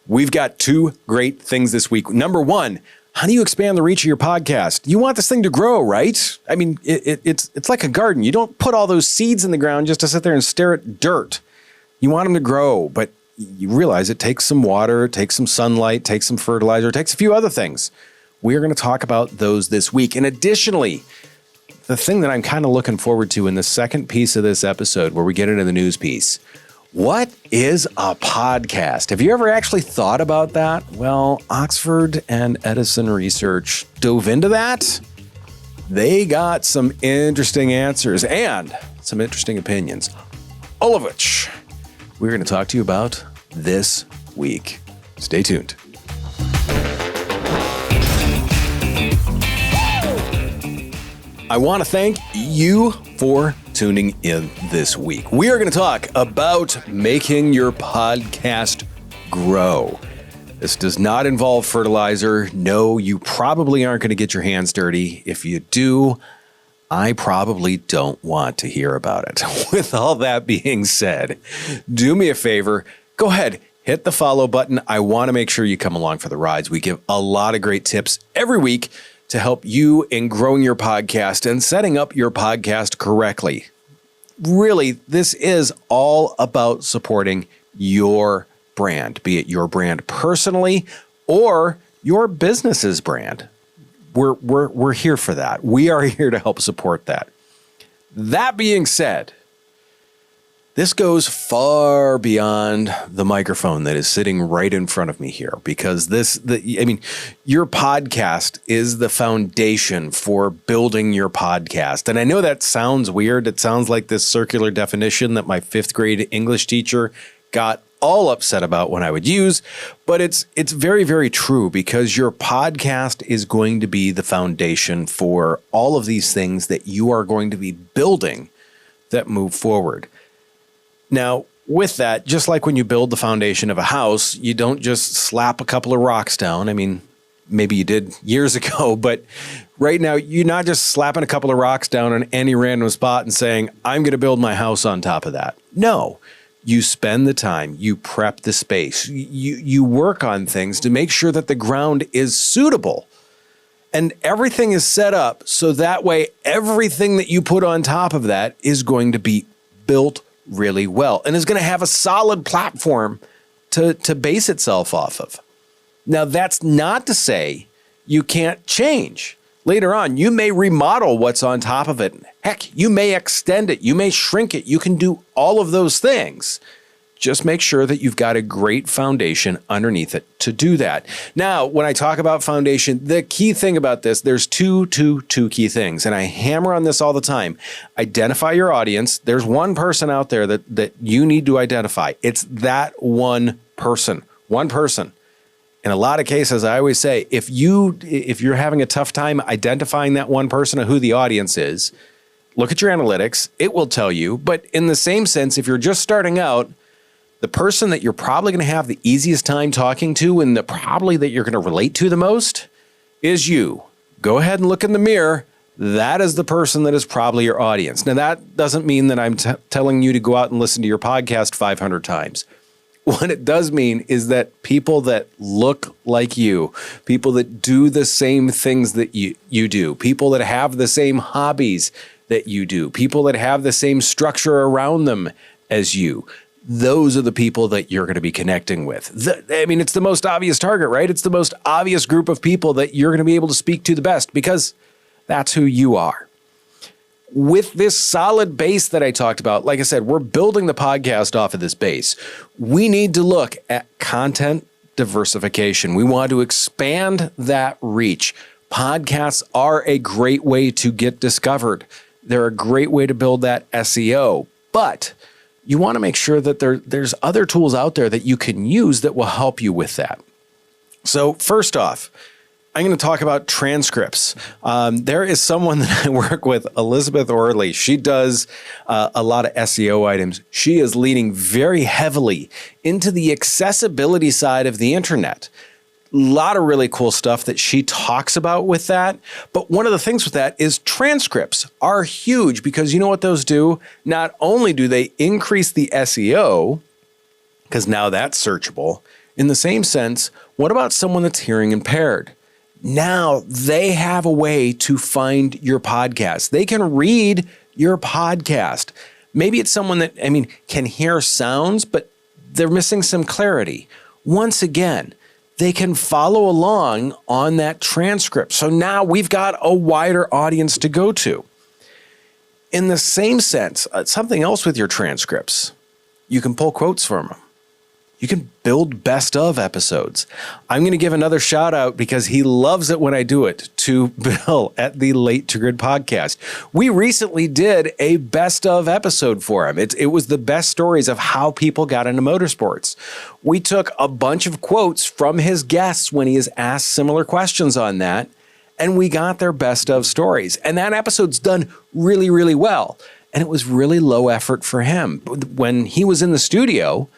We've got two great things this week. Number one, how do you expand the reach of your podcast? You want this thing to grow, right? I mean, it's like a garden. You don't put all those seeds in the ground just to sit there and stare at dirt. You want them to grow, but you realize it takes some water, it takes some sunlight, takes some fertilizer, it takes a few other things. We're going to talk about those this week. And additionally, the thing that I'm kind of looking forward to in the second piece of this episode where we get into the news piece. What is a podcast? Have you ever actually thought about that? Well, Oxford and Edison research dove into that. They got some interesting answers and some interesting opinions, all of which we're going to talk to you about this week. Stay tuned. I want to thank you for tuning in this week. We are going to talk about making your podcast grow. This does not involve fertilizer. No, you probably aren't going to get your hands dirty. If you do, I probably don't want to hear about it. With all that being said, do me a favor, go ahead, hit the follow button. I want to make sure you come along for the rides. We give a lot of great tips every week to help you in growing your podcast and setting up your podcast correctly. Really, this is all about supporting your brand, be it your brand personally or your business's brand. We're here for that. We are here to help support that. That being said, this goes far beyond the microphone that is sitting right in front of me here, because your podcast is the foundation for building your podcast. And I know that sounds weird. It sounds like this circular definition that my 5th grade English teacher got all upset about when I would use, but it's very, very true, because your podcast is going to be the foundation for all of these things that you are going to be building that move forward. Now, with that, just like when you build the foundation of a house, you don't just slap a couple of rocks down. I mean, maybe you did years ago, but right now you're not just slapping a couple of rocks down on any random spot and saying, I'm going to build my house on top of that. No, you spend the time, you prep the space, you work on things to make sure that the ground is suitable and everything is set up so that way everything that you put on top of that is going to be built really well and is going to have a solid platform to base itself off of. Now, that's not to say you can't change. Later on, you may remodel what's on top of it. Heck, you may extend it. You may shrink it. You can do all of those things. Just make sure that you've got a great foundation underneath it to do that. Now, when I talk about foundation, the key thing about this, there's two key things, and I hammer on this all the time. Identify your audience. There's one person out there that you need to identify. It's that one person. One person. In a lot of cases, I always say, if you're having a tough time identifying that one person or who the audience is, look at your analytics. It will tell you. But in the same sense, if you're just starting out, the person that you're probably going to have the easiest time talking to and probably that you're going to relate to the most is you. Go ahead and look in the mirror. That is the person that is probably your audience. Now, that doesn't mean that I'm telling you to go out and listen to your podcast 500 times. What it does mean is that people that look like you, people that do the same things that you do, people that have the same hobbies that you do, people that have the same structure around them as you, those are the people that you're going to be connecting with. It's the most obvious target, right? It's the most obvious group of people that you're going to be able to speak to the best because that's who you are. With this solid base that I talked about, like I said, we're building the podcast off of this base. We need to look at content diversification. We want to expand that reach. Podcasts are a great way to get discovered. They're a great way to build that SEO, but you want to make sure that there's other tools out there that you can use that will help you with that. So first off, I'm going to talk about transcripts. There is someone that I work with, Elizabeth Orley. She does a lot of SEO items. She is leaning very heavily into the accessibility side of the internet. A lot of really cool stuff that she talks about with that. But one of the things with that is transcripts are huge because you know what those do? Not only do they increase the SEO, because now that's searchable, In the same sense, what about someone that's hearing impaired? Now they have a way to find your podcast. They can read your podcast. Maybe it's someone that, can hear sounds, but they're missing some clarity. Once again, they can follow along on that transcript. So now we've got a wider audience to go to. In the same sense, something else with your transcripts, you can pull quotes from them. You can build best of episodes. I'm going to give another shout out because he loves it when I do it to Bill at the Late to Grid podcast. We recently did a best of episode for him. It was the best stories of how people got into motorsports. We took a bunch of quotes from his guests when he has asked similar questions on that, and we got their best of stories. And that episode's done really, really well. And it was really low effort for him. When he was in the studio,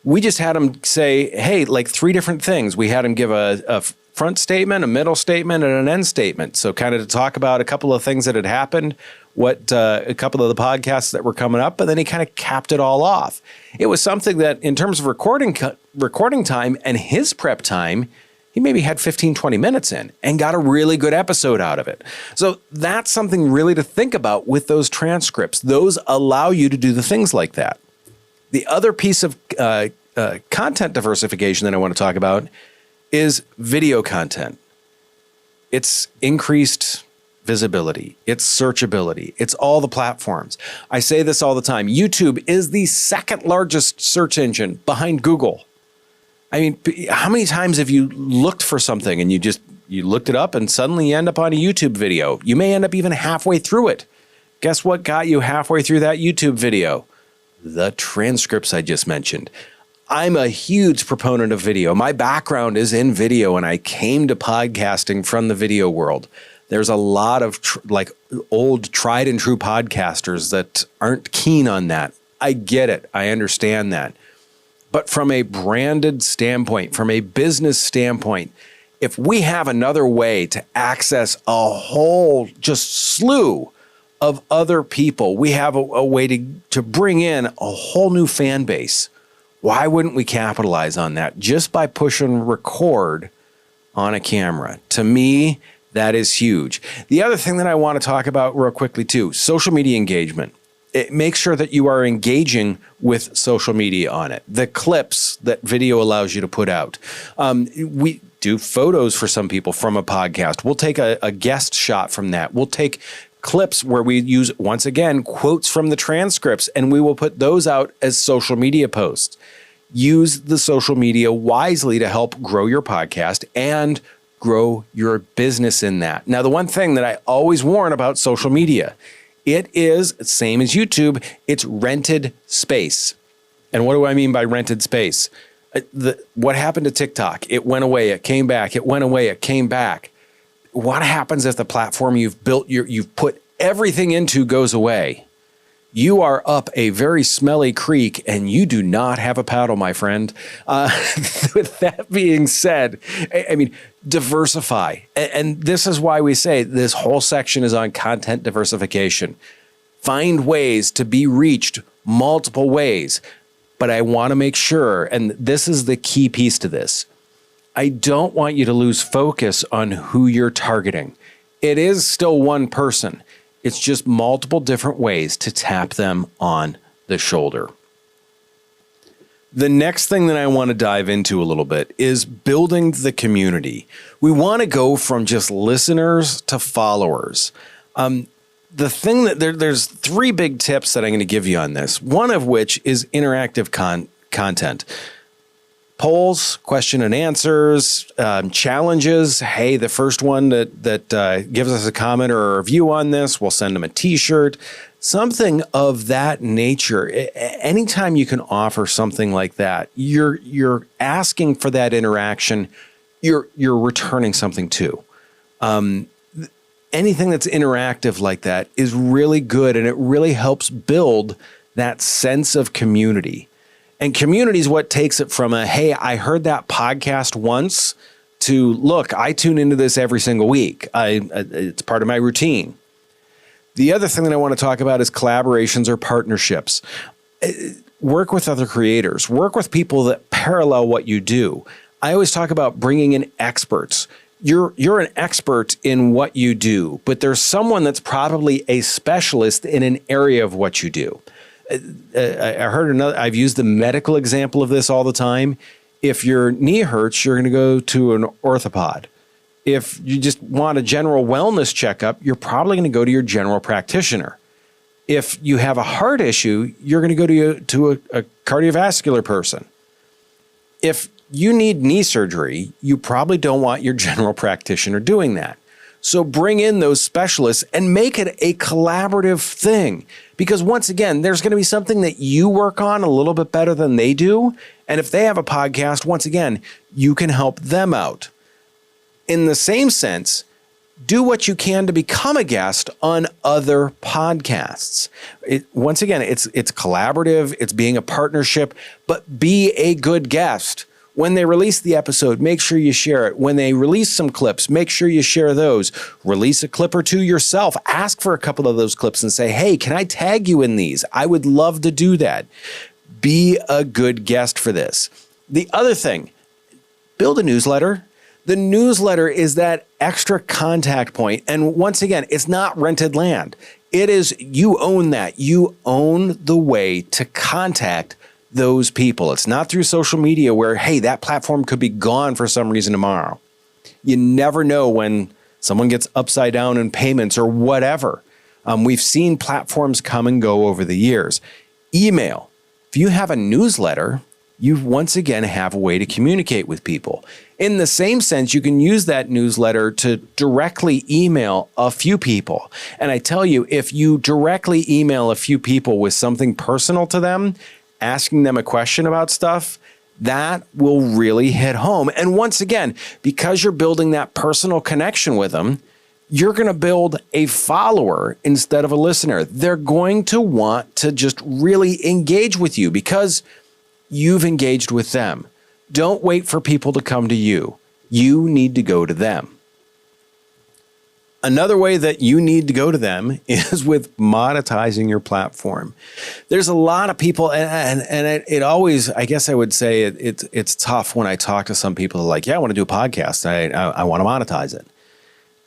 we just had him say, hey, like 3 different things. We had him give a front statement, a middle statement, and an end statement. So kind of to talk about a couple of things that had happened, what a couple of the podcasts that were coming up, and then he kind of capped it all off. It was something that in terms of recording time and his prep time, he maybe had 15, 20 minutes in and got a really good episode out of it. So that's something really to think about with those transcripts. Those allow you to do the things like that. The other piece of content diversification that I want to talk about is video content. It's increased visibility. It's searchability. It's all the platforms. I say this all the time. YouTube is the second largest search engine behind Google. How many times have you looked for something and you looked it up and suddenly you end up on a YouTube video? You may end up even halfway through it. Guess what got you halfway through that YouTube video? The transcripts I just mentioned. I'm a huge proponent of video. My background is in video, and I came to podcasting from the video world. There's a lot of old tried and true podcasters that aren't keen on that. I get it. I understand that. But from a branded standpoint, from a business standpoint, if we have another way to access a whole just slew of other people, we have a way to bring in a whole new fan base. Why wouldn't we capitalize on that just by pushing record on a camera? To me, that is huge. The other thing that I want to talk about real quickly too, social media engagement. Make sure that you are engaging with social media on it. The clips that video allows you to put out. We do photos for some people from a podcast. We'll take a guest shot from that. We'll take clips where we use, once again, quotes from the transcripts, and we will put those out as social media posts. Use the social media wisely to help grow your podcast and grow your business in that. Now, the one thing that I always warn about social media, it is, same as YouTube, it's rented space. And what do I mean by rented space? What happened to TikTok? It went away, it came back, it went away, it came back. What happens if the platform you've built, you've put everything into goes away? You are up a very smelly creek and you do not have a paddle, my friend. With that being said, diversify. And this is why we say this whole section is on content diversification. Find ways to be reached multiple ways. But I want to make sure, and this is the key piece to this, I don't want you to lose focus on who you're targeting. It is still one person. It's just multiple different ways to tap them on the shoulder. The next thing that I want to dive into a little bit is building the community. We want to go from just listeners to followers. The thing that there's 3 big tips that I'm going to give you on this. One of which is interactive content. Polls, question and answers, challenges. Hey, the first one that gives us a comment or a review on this, we'll send them a t-shirt. Something of that nature. Anytime you can offer something like that, you're asking for that interaction. You're returning something too. Anything that's interactive like that is really good, and it really helps build that sense of community. And community is what takes it from hey, I heard that podcast once to, look, I tune into this every single week. It's part of my routine. The other thing that I want to talk about is collaborations or partnerships. Work with other creators. Work with people that parallel what you do. I always talk about bringing in experts. You're an expert in what you do, but there's someone that's probably a specialist in an area of what you do. I've used the medical example of this all the time. If your knee hurts, you're going to go to an orthopod. If you just want a general wellness checkup, you're probably going to go to your general practitioner. If you have a heart issue, you're going to go to a cardiovascular person. If you need knee surgery, you probably don't want your general practitioner doing that. So bring in those specialists and make it a collaborative thing. Because once again, there's going to be something that you work on a little bit better than they do. And if they have a podcast, once again, you can help them out. In the same sense, do what you can to become a guest on other podcasts. Once again, it's collaborative, it's being a partnership, but be a good guest. When they release the episode, make sure you share it. When they release some clips, make sure you share those. Release a clip or two yourself. Ask for a couple of those clips and say, hey, can I tag you in these? I would love to do that. Be a good guest for this. The other thing, build a newsletter. The newsletter is that extra contact point. And once again, it's not rented land. It is, you own that. You own the way to contact those people. It's not through social media where, hey, that platform could be gone for some reason tomorrow. You never know when someone gets upside down in payments or whatever. We've seen platforms come and go over the years. Email. If you have a newsletter, you once again have a way to communicate with people. In the same sense, you can use that newsletter to directly email a few people. And I tell you, if you directly email a few people with something personal to them, asking them a question about stuff, that will really hit home. And once again, because you're building that personal connection with them, you're going to build a follower instead of a listener. They're going to want to just really engage with you because you've engaged with them. Don't wait for people to come to you. You need to go to them. Another way that you need to go to them is with monetizing your platform. There's a lot of people, and it always, I guess I would say it's tough when I talk to some people like, yeah, I want to do a podcast. I want to monetize it.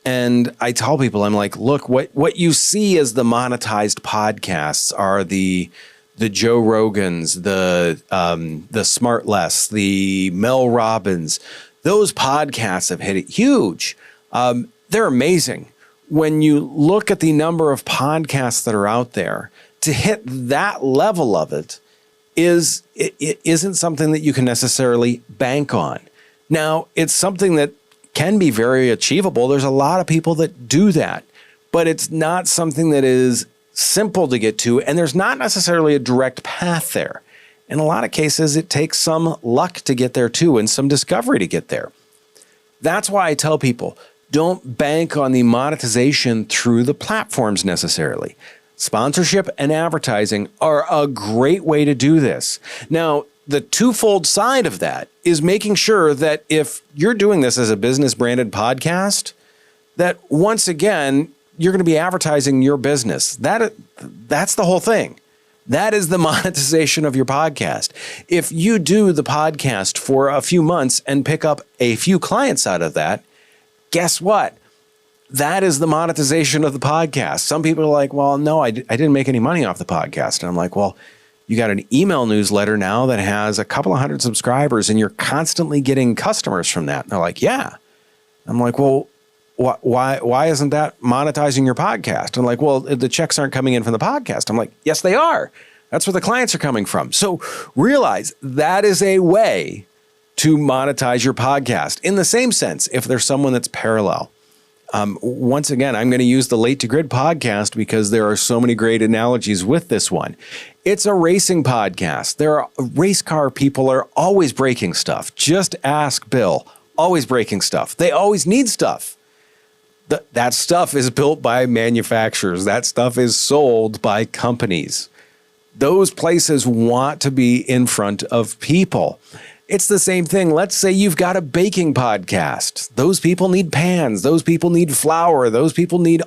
And I tell people, I'm like, look, what you see as the monetized podcasts are the Joe Rogans, the Smartless, the Mel Robbins. Those podcasts have hit it huge. They're amazing. When you look at the number of podcasts that are out there, to hit that level of it isn't something that you can necessarily bank on. Now, it's something that can be very achievable. There's a lot of people that do that, but it's not something that is simple to get to, and there's not necessarily a direct path there. In a lot of cases, it takes some luck to get there too, and some discovery to get there. That's why I tell people, don't bank on the monetization through the platforms necessarily. Sponsorship and advertising are a great way to do this. Now, the twofold side of that is making sure that if you're doing this as a business branded podcast, that once again, you're going to be advertising your business. That's the whole thing. That is the monetization of your podcast. If you do the podcast for a few months and pick up a few clients out of that, guess what? That is the monetization of the podcast. Some people are like, well, no, I didn't make any money off the podcast. And I'm like, well, you got an email newsletter now that has a couple of hundred subscribers and you're constantly getting customers from that. And they're like, yeah. I'm like, well, why isn't that monetizing your podcast? I'm like, well, the checks aren't coming in from the podcast. I'm like, yes, they are. That's where the clients are coming from. So realize that is a way to monetize your podcast. In the same sense, if there's someone that's parallel. Once again, I'm going to use the Late to Grid podcast because there are so many great analogies with this one. It's a racing podcast. Race car people are always breaking stuff. Just ask Bill. Always breaking stuff. They always need stuff. That stuff is built by manufacturers. That stuff is sold by companies. Those places want to be in front of people. It's the same thing. Let's say you've got a baking podcast. Those people need pans. Those people need flour. Those people need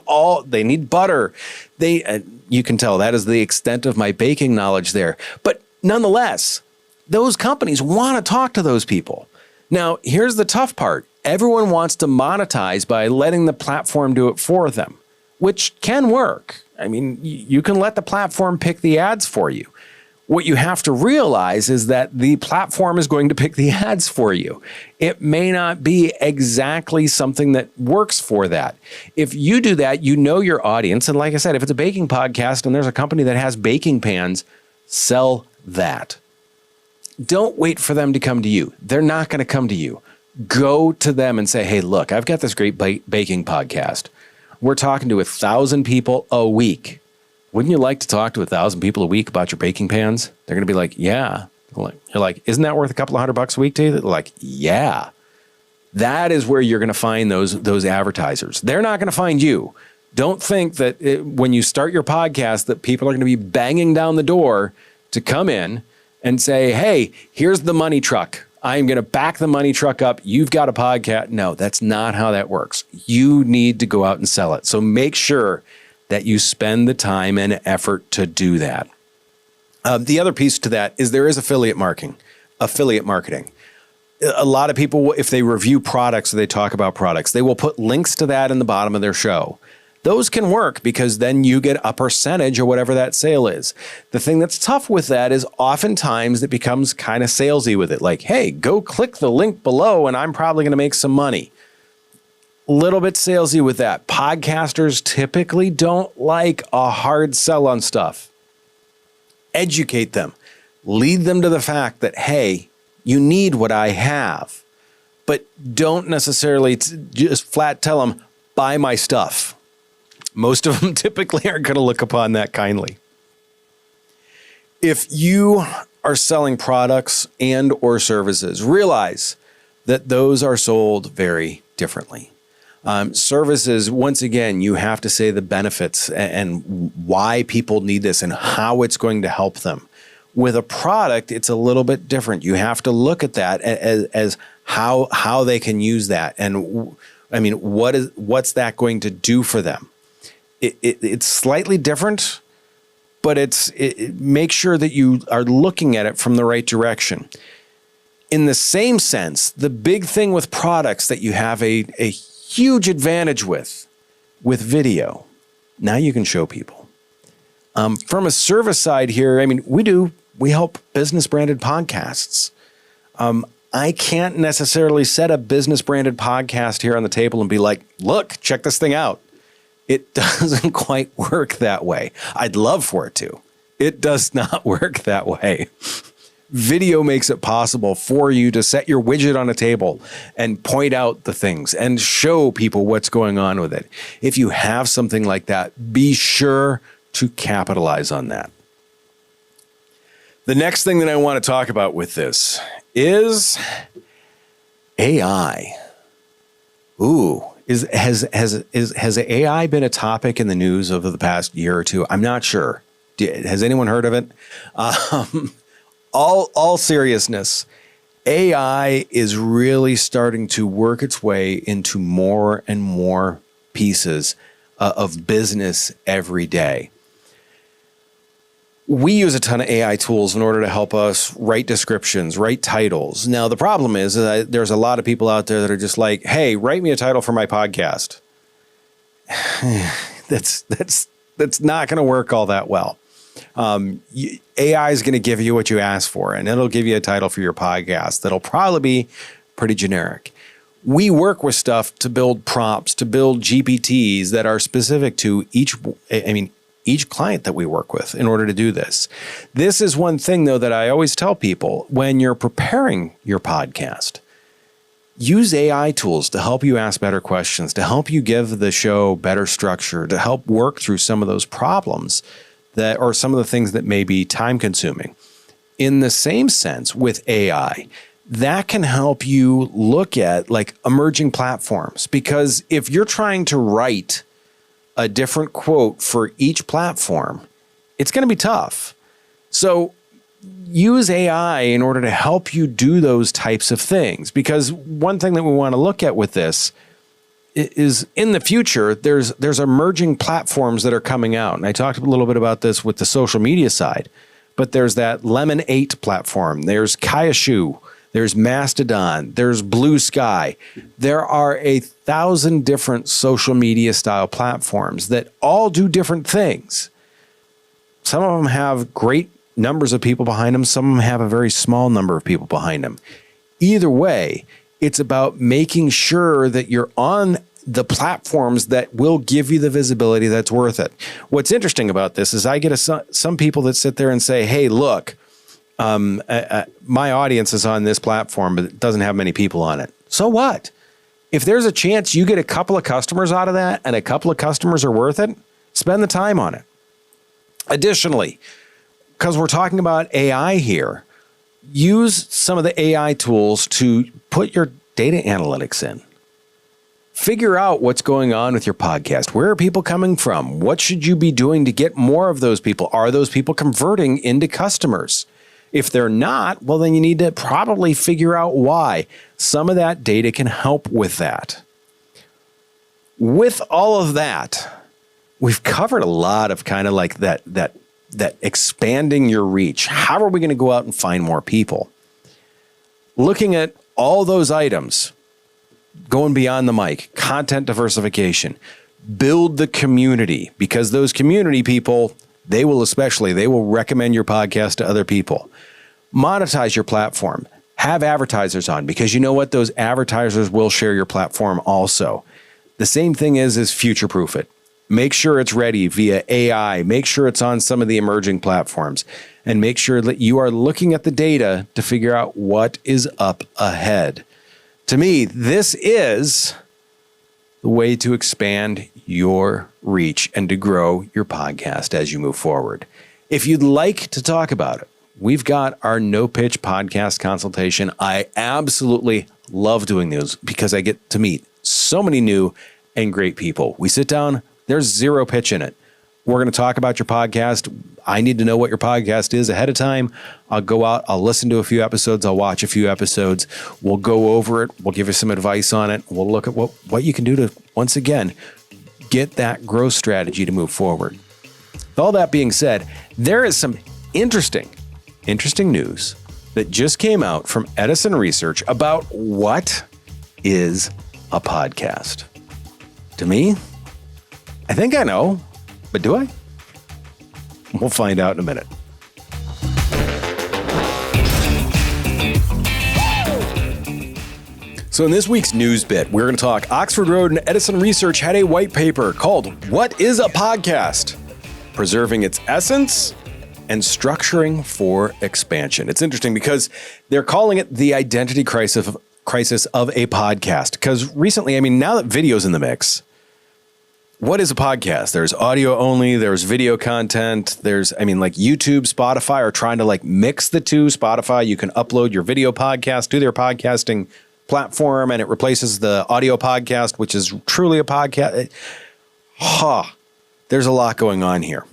they need butter. You can tell that is the extent of my baking knowledge there. But nonetheless, Those companies want to talk to those people. Now, here's the tough part. Everyone wants to monetize by letting the platform do it for them, which can work. I mean, you can let the platform pick the ads for you. What you have to realize is that the platform is going to pick the ads for you. It may not be exactly something that works for that. If you do that, you know your audience. And like I said, if it's a baking podcast and there's a company that has baking pans, sell that. Don't wait for them to come to you. They're not going to come to you. Go to them and say, hey, look, I've got this great baking podcast. We're talking to 1,000 people a week. Wouldn't you like to talk to 1,000 people a week about your baking pans? They're going to be like, yeah. You're like, isn't that worth a couple of $100 a week to you? They're like, yeah. That is where you're going to find those advertisers. They're not going to find you. Don't think that when you start your podcast that people are going to be banging down the door to come in and say, hey, here's the money truck. I'm going to back the money truck up. You've got a podcast. No, that's not how that works. You need to go out and sell it. So make sure that you spend the time and effort to do that. The other piece to that is there is affiliate marketing. A lot of people, if they review products or they talk about products, they will put links to that in the bottom of their show. Those can work because then you get a percentage or whatever that sale is. The thing that's tough with that is oftentimes it becomes kind of salesy with it. Like, hey, go click the link below and I'm probably going to make some money. Little bit salesy with that. Podcasters typically don't like a hard sell on stuff. Educate them. Lead them to the fact that, hey, you need what I have. But don't necessarily just flat tell them, buy my stuff. Most of them typically aren't going to look upon that kindly. If you are selling products and or services, realize that those are sold very differently. Services, once again, you have to say the benefits and why people need this and how it's going to help them. With a product, it's a little bit different. You have to look at that as how they can use that. And I mean, what's that going to do for them? It's slightly different, but make sure that you are looking at it from the right direction. In the same sense, the big thing with products that you have a huge advantage with video. Now you can show people. From a service side here, I mean, we help business branded podcasts. I can't necessarily set a business branded podcast here on the table and be like, look, check this thing out. It doesn't quite work that way. I'd love for it to. It does not work that way. Video makes it possible for you to set your widget on a table and point out the things and show people what's going on with it. If you have something like that, be sure to capitalize on that. The next thing that I want to talk about with this is AI. Ooh, has AI been a topic in the news over the past year or two? I'm not sure. Has anyone heard of it? All seriousness, AI is really starting to work its way into more and more pieces of business every day. We use a ton of AI tools in order to help us write descriptions, write titles. Now, the problem is that there's a lot of people out there that are just like, hey, write me a title for my podcast. That's not going to work all that well. AI is going to give you what you ask for, and it'll give you a title for your podcast that'll probably be pretty generic. We work with stuff to build prompts, to build GPTs that are specific to each client that we work with in order to do this. This is one thing, though, that I always tell people when you're preparing your podcast. Use AI tools to help you ask better questions, to help you give the show better structure, to help work through some of those problems or some of the things that may be time consuming. In the same sense with AI, that can help you look at like emerging platforms, because if you're trying to write a different quote for each platform, it's going to be tough. So use AI in order to help you do those types of things. Because one thing that we want to look at with this is in the future, there's emerging platforms that are coming out. And I talked a little bit about this with the social media side, but there's that Lemon 8 platform. There's Kayashu. There's Mastodon. There's Blue Sky. There are 1,000 different social media style platforms that all do different things. Some of them have great numbers of people behind them. Some of them have a very small number of people behind them. Either way, it's about making sure that you're on the platforms that will give you the visibility that's worth it. What's interesting about this is I get some people that sit there and say, hey, look, my audience is on this platform, but it doesn't have many people on it. So what? If there's a chance you get a couple of customers out of that and a couple of customers are worth it, spend the time on it. Additionally, because we're talking about AI here, use some of the AI tools to put your data analytics in. Figure out what's going on with your podcast. Where are people coming from? What should you be doing to get more of those people? Are those people converting into customers? If they're not, well, then you need to probably figure out why. Some of that data can help with that. With all of that, we've covered a lot of kind of like that expanding your reach. How are we going to go out and find more people? Looking at all those items, going beyond the mic, content diversification, build the community, because those community people, they will recommend your podcast to other people. Monetize your platform. Have advertisers on, because you know what? Those advertisers will share your platform also. The same thing is future-proof it. Make sure it's ready via AI. Make sure it's on some of the emerging platforms. And make sure that you are looking at the data to figure out what is up ahead. To me, this is the way to expand your reach and to grow your podcast as you move forward. If you'd like to talk about it, we've got our No Pitch podcast consultation. I absolutely love doing those because I get to meet so many new and great people. We sit down, there's zero pitch in it. We're going to talk about your podcast. I need to know what your podcast is ahead of time. I'll go out, I'll listen to a few episodes, I'll watch a few episodes. We'll go over it. We'll give you some advice on it. We'll look at what you can do to, once again, get that growth strategy to move forward. With all that being said, there is some interesting news that just came out from Edison Research about what is a podcast. To me, I think I know, but do I? We'll find out in a minute. So in this week's news bit, we're going to talk Oxford Road and Edison Research had a white paper called What is a Podcast? Preserving its essence and structuring for expansion. It's interesting because they're calling it the identity crisis of a podcast. Because recently, now that video's in the mix, what is a podcast? There's audio only, there's video content, there's, like YouTube, Spotify are trying to mix the two. Spotify, you can upload your video podcast to their podcasting platform and it replaces the audio podcast, which is truly a podcast. There's a lot going on here.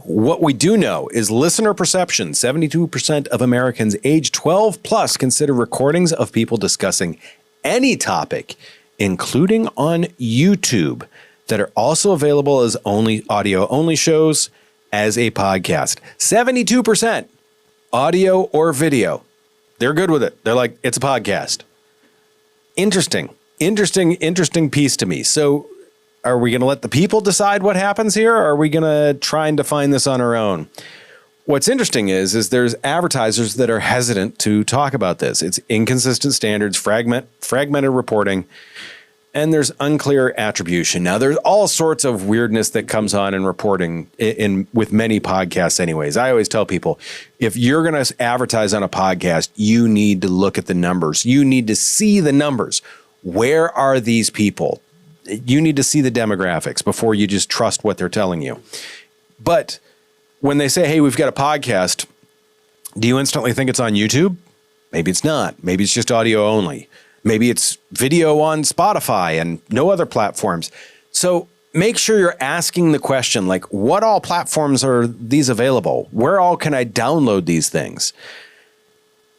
What we do know is listener perception. 72% of Americans age 12 plus consider recordings of people discussing any topic, including on YouTube, that are also available as audio-only shows as a podcast. 72% audio or video. They're good with it. They're like, it's a podcast. Interesting piece to me. So are we going to let the people decide what happens here? Or are we going to try and define this on our own? What's interesting is there's advertisers that are hesitant to talk about this. It's inconsistent standards, fragmented reporting, and there's unclear attribution. Now, there's all sorts of weirdness that comes on in reporting with many podcasts anyways. I always tell people, if you're going to advertise on a podcast, you need to look at the numbers. You need to see the numbers. Where are these people? You need to see the demographics before you just trust what they're telling you. But when they say, hey, we've got a podcast, do you instantly think it's on YouTube? Maybe it's not. Maybe it's just audio only. Maybe it's video on Spotify and no other platforms. So make sure you're asking the question, what all platforms are these available? Where all can I download these things?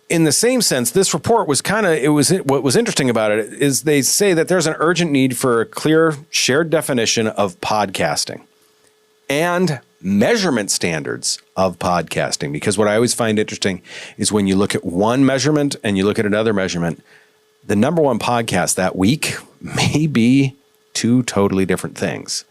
In the same sense, this report was what was interesting about it is they say that there's an urgent need for a clear shared definition of podcasting and measurement standards of podcasting. Because what I always find interesting is when you look at one measurement and you look at another measurement, the number one podcast that week may be two totally different things.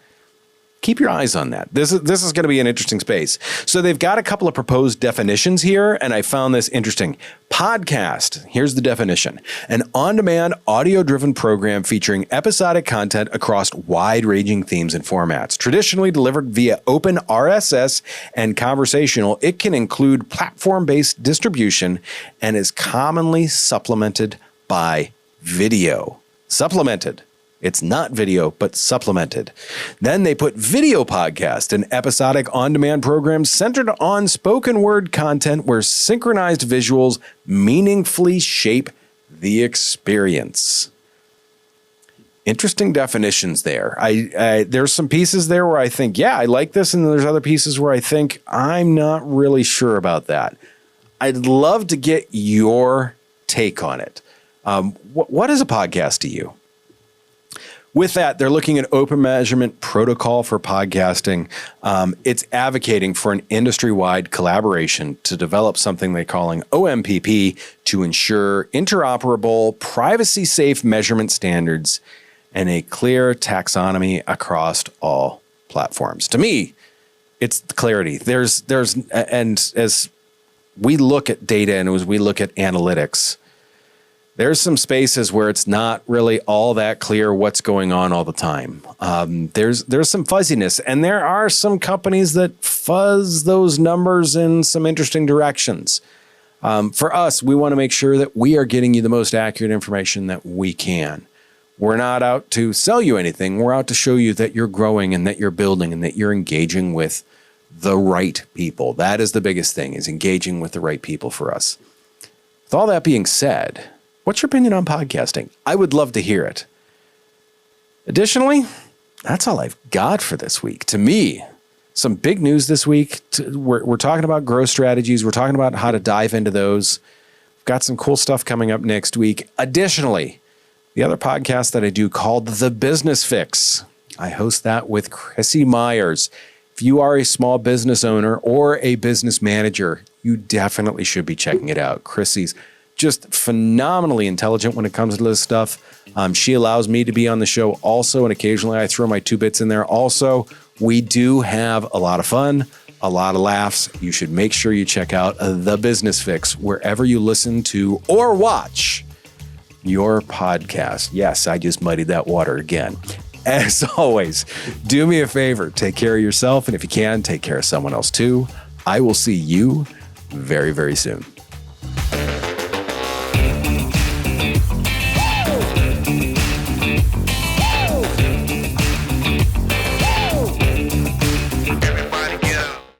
Keep your eyes on that. This is going to be an interesting space. So they've got a couple of proposed definitions here, and I found this interesting. Podcast, here's the definition: an on-demand, audio-driven program featuring episodic content across wide-ranging themes and formats. Traditionally delivered via open RSS and conversational, it can include platform-based distribution and is commonly supplemented by video. Supplemented. It's not video, but supplemented. Then they put video podcast, an episodic on-demand program centered on spoken word content where synchronized visuals meaningfully shape the experience. Interesting definitions there. There's some pieces there where I think, yeah, I like this, and there's other pieces where I think I'm not really sure about that. I'd love to get your take on it. What is a podcast to you? With that, they're looking at open measurement protocol for podcasting. It's advocating for an industry-wide collaboration to develop something they're calling OMPP to ensure interoperable, privacy-safe measurement standards and a clear taxonomy across all platforms. To me, it's the clarity. And as we look at data and as we look at analytics, there's some spaces where it's not really all that clear what's going on all the time. There's some fuzziness, and there are some companies that fuzz those numbers in some interesting directions. For us, we want to make sure that we are getting you the most accurate information that we can. We're not out to sell you anything. We're out to show you that you're growing and that you're building and that you're engaging with the right people. That is the biggest thing, is engaging with the right people for us. With all that being said, what's your opinion on podcasting? I would love to hear it. Additionally, that's all I've got for this week. To me, some big news this week. We're talking about growth strategies. We're talking about how to dive into those. We've got some cool stuff coming up next week. Additionally, the other podcast that I do called The Business Fix. I host that with Chrissy Myers. If you are a small business owner or a business manager, you definitely should be checking it out. Chrissy's just phenomenally intelligent when it comes to this stuff. She allows me to be on the show also, and occasionally I throw my 2 bits in there also. We do have a lot of fun, a lot of laughs. You should make sure you check out The Business Fix wherever you listen to or watch your podcast. Yes, I just muddied that water again. As always, do me a favor, take care of yourself, and if you can, take care of someone else too. I will see you very, very soon.